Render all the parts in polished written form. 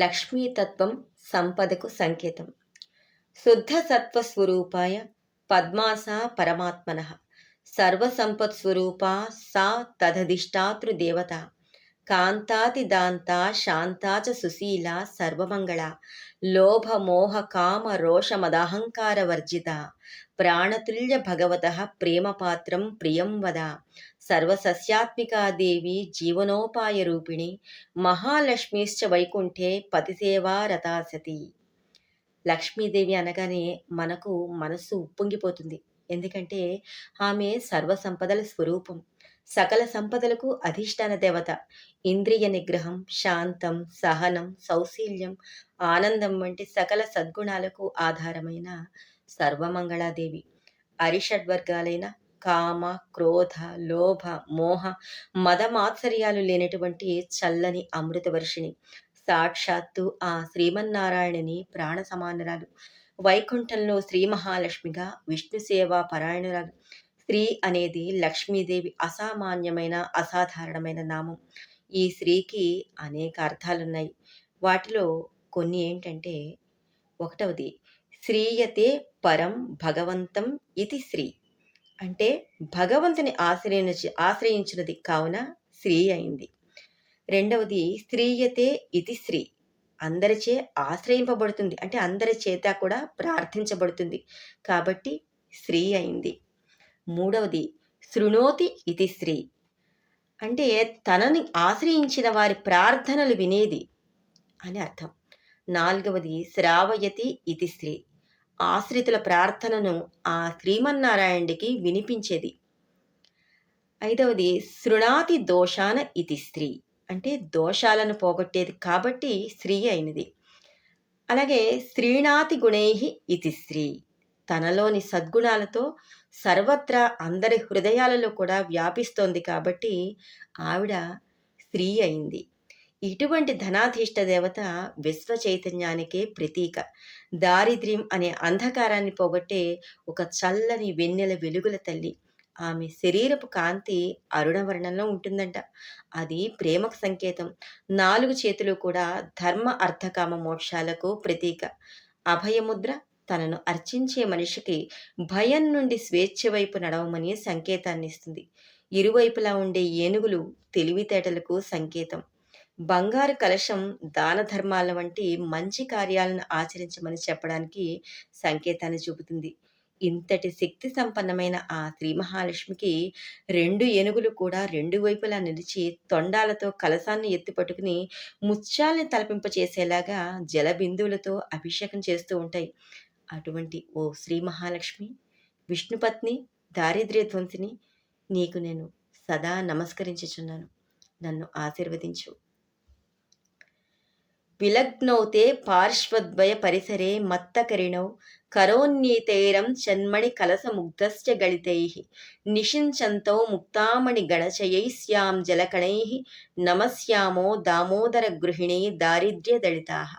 లక్ష్మీతత్వం సంపదకు సంకేతం. శుద్ధ సత్వస్వరూపాయ పద్మాసా పరమాత్మనః సర్వసంపత్స్వరూపా సా తదధిష్టాతృదేవత కాంతాతిదాంతా శాంతా చ సుశీలా సర్వమంగళ లోభమోహ కామ రోషమదహంకార వర్జిత ప్రాణతుల్య భగవతః ప్రేమపాత్రం ప్రియం వద సర్వసస్యాత్మికా దేవి జీవనోపాయ రూపిణి మహాలక్ష్మీశ్చ వైకుంఠే పతిసేవా రతాసతి. లక్ష్మీదేవి అనగానే మనకు మనస్సు ఉప్పొంగిపోతుంది. ఎందుకంటే ఆమె సర్వ సంపదల స్వరూపం, సకల సంపదలకు అధిష్టాన దేవత. ఇంద్రియ నిగ్రహం, శాంతం, సహనం, సౌశీల్యం, ఆనందం వంటి సకల సద్గుణాలకు ఆధారమైన సర్వమంగళాదేవి. అరిషడ్వర్గాలైన కామ, క్రోధ, లోభ, మోహ, మదమాత్సర్యాలు లేనటువంటి చల్లని అమృత వర్షిణి. సాక్షాత్తు ఆ శ్రీమన్నారాయణుని ప్రాణ సమానరాలు. వైకుంఠంలో శ్రీ మహాలక్ష్మిగా విష్ణు సేవా పరాయణురాలు. స్త్రీ అనేది లక్ష్మీదేవి అసామాన్యమైన అసాధారణమైన నామం. ఈ స్త్రీకి అనేక అర్థాలున్నాయి. వాటిలో కొన్ని ఏంటంటే, ఒకటవది శ్రీయతే పరం భగవంతం ఇది శ్రీ. అంటే భగవంతుని ఆశ్రయించినది కావున స్త్రీ అయింది. రెండవది స్త్రీయతే ఇది స్త్రీ, అందరిచే ఆశ్రయింపబడుతుంది, అంటే అందరి చేత కూడా ప్రార్థించబడుతుంది కాబట్టి స్త్రీ అయింది. మూడవది శృణోతి ఇది స్త్రీ, అంటే తనని ఆశ్రయించిన వారి ప్రార్థనలు వినేది అని అర్థం. నాలుగవది శ్రావయతి ఇది స్త్రీ, ఆశ్రితుల ప్రార్థనను ఆ శ్రీమన్నారాయణుడికి వినిపించేది. ఐదవది శృణాతి దోషాన ఇది స్త్రీ, అంటే దోషాలను పోగొట్టేది కాబట్టి స్త్రీ అయినది. అలాగే శ్రీణాతి గుణైహి ఇది స్త్రీ, తనలోని సద్గుణాలతో సర్వత్రా అందరి హృదయాలలో కూడా వ్యాపిస్తోంది కాబట్టి ఆవిడ స్త్రీ అయింది. ఇటువంటి ధనాధీష్ట దేవత విశ్వ చైతన్యానికే ప్రతీక. దారిద్ర్యం అనే అంధకారాన్ని పోగొట్టే ఒక చల్లని వెన్నెల వెలుగుల తల్లి. ఆమె శరీరపు కాంతి అరుణవర్ణంలో ఉంటుందంట. అది ప్రేమకు సంకేతం. 4 చేతులు కూడా ధర్మ అర్థకామ మోక్షాలకు ప్రతీక. అభయముద్ర తనను అర్చించే మనిషికి భయం నుండి స్వేచ్ఛ వైపు నడవమని సంకేతాన్ని ఇస్తుంది. ఇరువైపులా ఉండే ఏనుగులు తెలివితేటలకు సంకేతం. బంగారు కలశం దాన ధర్మాల వంటి మంచి కార్యాలను ఆచరించమని చెప్పడానికి సంకేతాన్ని చూపుతుంది. ఇంతటి శక్తి సంపన్నమైన ఆ శ్రీ మహాలక్ష్మికి 2 ఏనుగులు కూడా 2 వైపులా నిలిచి తొండాలతో కలశాన్ని ఎత్తిపట్టుకుని ముత్యాల్ని తలపింపచేసేలాగా జల బిందువులతో అభిషేకం చేస్తూ ఉంటాయి. అటువంటి ఓ శ్రీ మహాలక్ష్మి, విష్ణుపత్ని, దారిద్ర్య ధ్వంసిని, నీకు నేను సదా నమస్కరించుచున్నాను. నన్ను ఆశీర్వదించు. విలగ్నౌతే పార్శ్వద్వయ పరిసరే మత్తకరిణౌ కరోన్యీతైరం చన్మణి కలసముగ్ధశ్చ గళితైః నిషించంతౌ ముక్తామణి గణచయైస్యాం జలకణైః నమస్యామో దామోదర గృహిణీ దారిద్ర్య దళితాః.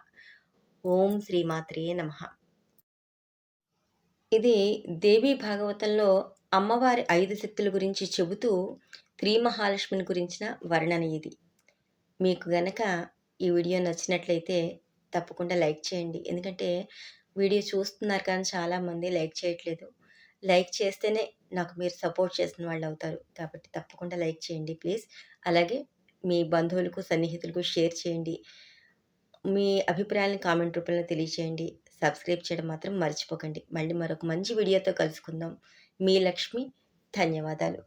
ఓం శ్రీమాత్రే నమః. ఇది దేవీ భాగవతంలో అమ్మవారి 5 శక్తుల గురించి చెబుతూ శ్రీ మహాలక్ష్మిని గురించిన వర్ణన ఇది. మీకు గనక ఈ వీడియో నచ్చినట్లయితే తప్పకుండా లైక్ చేయండి. ఎందుకంటే వీడియో చూస్తున్నారు కానీ చాలామంది లైక్ చేయట్లేదు. లైక్ చేస్తేనే నాకు మీరు సపోర్ట్ చేసిన వాళ్ళు అవుతారు. కాబట్టి తప్పకుండా లైక్ చేయండి ప్లీజ్. అలాగే మీ బంధువులకు, సన్నిహితులకు షేర్ చేయండి. మీ అభిప్రాయాలను కామెంట్ రూపంలో తెలియచేయండి. సబ్స్క్రైబ్ చేయడం మాత్రం మర్చిపోకండి. మళ్ళీ మరొక మంచి వీడియోతో కలుసుకుందాం. మీ లక్ష్మి. ధన్యవాదాలు.